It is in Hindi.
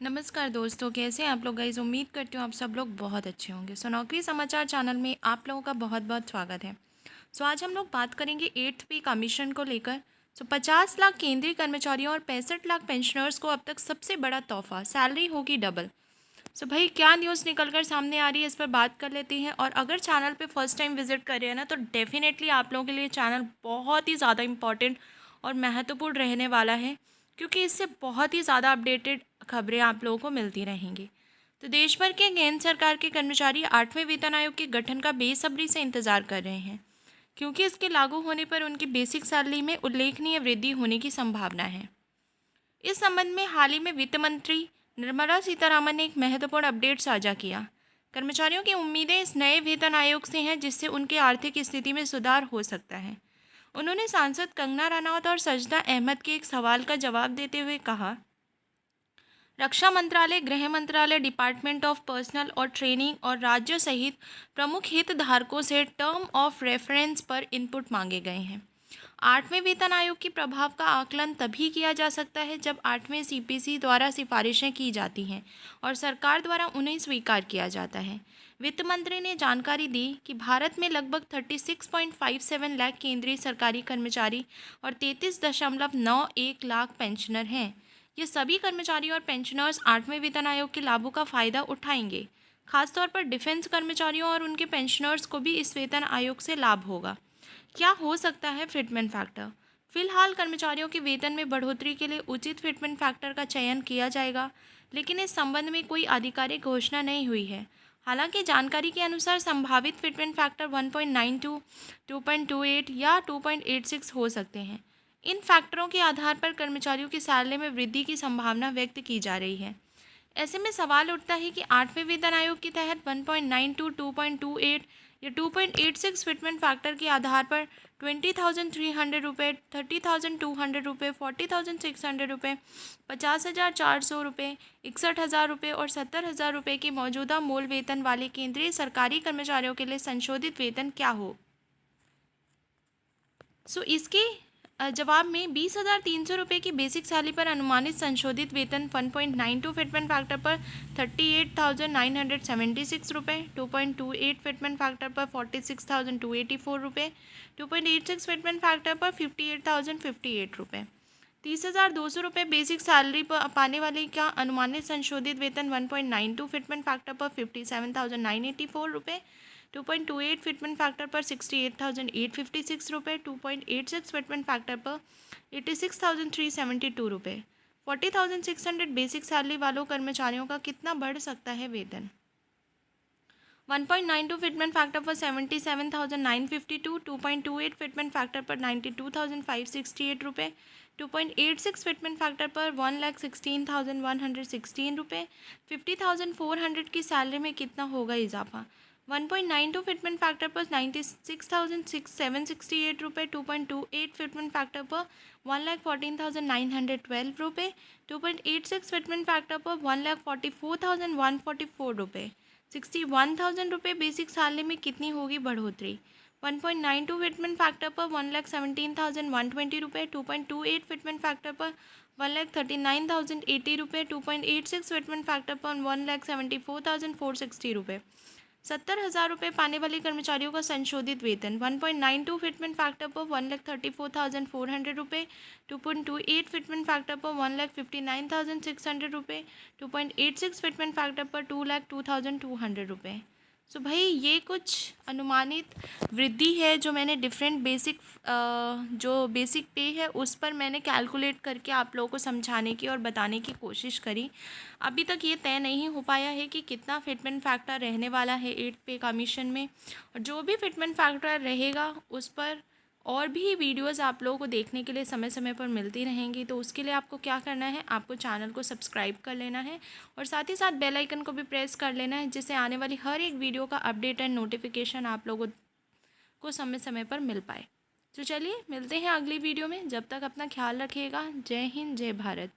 नमस्कार दोस्तों, कैसे हैं आप लोग गाइस। उम्मीद करती हूँ आप सब लोग बहुत अच्छे होंगे। नौकरी समाचार चैनल में आप लोगों का बहुत बहुत स्वागत है। आज हम लोग बात करेंगे 8th पे कमीशन को लेकर। 50 लाख केंद्रीय कर्मचारियों और 65 लाख पेंशनर्स को अब तक सबसे बड़ा तोहफा, सैलरी होगी डबल। भाई क्या न्यूज़ निकल कर सामने आ रही है, इस पर बात कर लेते हैं। और अगर चैनल पे फर्स्ट टाइम विजिट कर रहे हैं ना, तो डेफिनेटली आप लोगों के लिए चैनल बहुत ही ज़्यादा इंपॉर्टेंट और महत्वपूर्ण रहने वाला है, क्योंकि इससे बहुत ही ज़्यादा अपडेटेड खबरें आप लोगों को मिलती रहेंगी। तो देश भर के केंद्र सरकार के कर्मचारी 8वें वेतन आयोग के गठन का बेसब्री से इंतजार कर रहे हैं, क्योंकि इसके लागू होने पर उनकी बेसिक सैलरी में उल्लेखनीय वृद्धि होने की संभावना है। इस संबंध में हाल ही में वित्त मंत्री निर्मला सीतारामन ने एक महत्वपूर्ण अपडेट साझा किया। कर्मचारियों की उम्मीदें इस नए वेतन आयोग से हैं, जिससे उनकी आर्थिक स्थिति में सुधार हो सकता है। उन्होंने सांसद कंगना रनौत और सजदा अहमद के एक सवाल का जवाब देते हुए कहा, रक्षा मंत्रालय, गृह मंत्रालय, डिपार्टमेंट ऑफ पर्सनल और ट्रेनिंग और राज्य सहित प्रमुख हितधारकों से टर्म ऑफ रेफरेंस पर इनपुट मांगे गए हैं। 8वें वेतन आयोग के प्रभाव का आकलन तभी किया जा सकता है जब 8वें सीपीसी द्वारा सिफारिशें की जाती हैं और सरकार द्वारा उन्हें स्वीकार किया जाता है। वित्त मंत्री ने जानकारी दी कि भारत में लगभग 36.57 लाख केंद्रीय सरकारी कर्मचारी और 33.91 लाख पेंशनर हैं। ये सभी कर्मचारी और पेंशनर्स 8वें वेतन आयोग के लाभों का फ़ायदा उठाएंगे। खासतौर पर डिफेंस कर्मचारियों और उनके पेंशनर्स को भी इस वेतन आयोग से लाभ होगा। क्या हो सकता है फिटमेंट फैक्टर? फिलहाल कर्मचारियों के वेतन में बढ़ोतरी के लिए उचित फिटमेंट फैक्टर का चयन किया जाएगा, लेकिन इस संबंध में कोई आधिकारिक घोषणा नहीं हुई है। हालांकि जानकारी के अनुसार संभावित फिटमेंट फैक्टर 1.92, 2.28 या 2.86 हो सकते हैं। इन फैक्टरों के आधार पर कर्मचारियों की सैलरी में वृद्धि की संभावना व्यक्त की जा रही है। ऐसे में सवाल उठता है कि 8वें वेतन आयोग के तहत 1.92, 2.28 या 2.86 फिटमेंट फैक्टर के आधार पर 20,300 रुपये, 30,200 रुपये, 40,600 रुपये, 50,400 रुपये, 61,000 रुपये और 70,000 रुपये के मौजूदा मूल वेतन वाले केंद्रीय सरकारी कर्मचारियों के लिए संशोधित वेतन क्या हो। इसके जवाब में 20,300 रुपये की बेसिक सैलरी पर अनुमानित संशोधित वेतन 1.92 फिटमेंट फैक्टर पर 38,976 रुपये, 2.28 फिटमेंट फैक्टर पर 46,284 रुपये, 2.86 फिटमेंट फैक्टर पर 58,058 रुपये। 30,200 रुपये बेसिक सैलरी पर पाने वाले का अनुमानित संशोधित वेतन 1.92 फिटमेंट फैक्टर पर 57,984 रुपये, 2.28 फिटमेंट फैक्टर पर 68,856 रुपये, 2.86 फिटमेंट फैक्टर पर 86,372 रुपये। 40,600 बेसिक सैलरी वालों कर्मचारियों का कितना बढ़ सकता है वेतन? 1.92 फिटमेंट फैक्टर पर 77,952, 2.28 फिटमेंट फैक्टर पर 92,568 रुपये, 2.86 फिटमेंट फैक्टर पर 1,16,116 रुपये। 50,400 की सैलरी में कितना होगा इजाफा? 1.92 फिटमेंट फैक्टर पर 96,768 रुपये, 2.28 फिटमेंट फैक्टर पर 1,14,912 रुपये, 2.86 फिटमेंट फैक्टर पर 1,44,144 रुपये। 61,000 रुपये बेसिक सैलरी में कितनी होगी बढ़ोतरी? 1.92 फिटमेंट फैक्टर पर 1,17,120 रुपये, 2.28 फिटमेंट फैक्टर पर 1,39,080 रुपये, 2.86 फिटमेंट फैक्टर पर 1,74,460 रुपये। 70,000 रुपये पाने वाले कर्मचारियों का संशोधित वेतन 1.92 फिटमेंट फैक्टर पर 1,34,400 रुपये, 2.28 फिटमेंट फैक्टर पर 1,59,600 रुपये, 2.86 फिटमेंट फैक्टर पर 2,02,200 रुपये। भाई ये कुछ अनुमानित वृद्धि है जो मैंने डिफरेंट बेसिक जो बेसिक पे है उस पर मैंने कैलकुलेट करके आप लोगों को समझाने की और बताने की कोशिश करी। अभी तक ये तय नहीं हो पाया है कि कितना फिटमेंट फैक्टर रहने वाला है 8th पे कमीशन में, और जो भी फिटमेंट फैक्टर रहेगा उस पर और भी वीडियोस आप लोगों को देखने के लिए समय समय पर मिलती रहेंगी। तो उसके लिए आपको क्या करना है, आपको चैनल को सब्सक्राइब कर लेना है और साथ ही साथ बेल आइकन को भी प्रेस कर लेना है, जिससे आने वाली हर एक वीडियो का अपडेट एंड नोटिफिकेशन आप लोगों को समय समय पर मिल पाए। तो चलिए मिलते हैं अगली वीडियो में, जब तक अपना ख्याल रखिएगा। जय हिंद, जय भारत।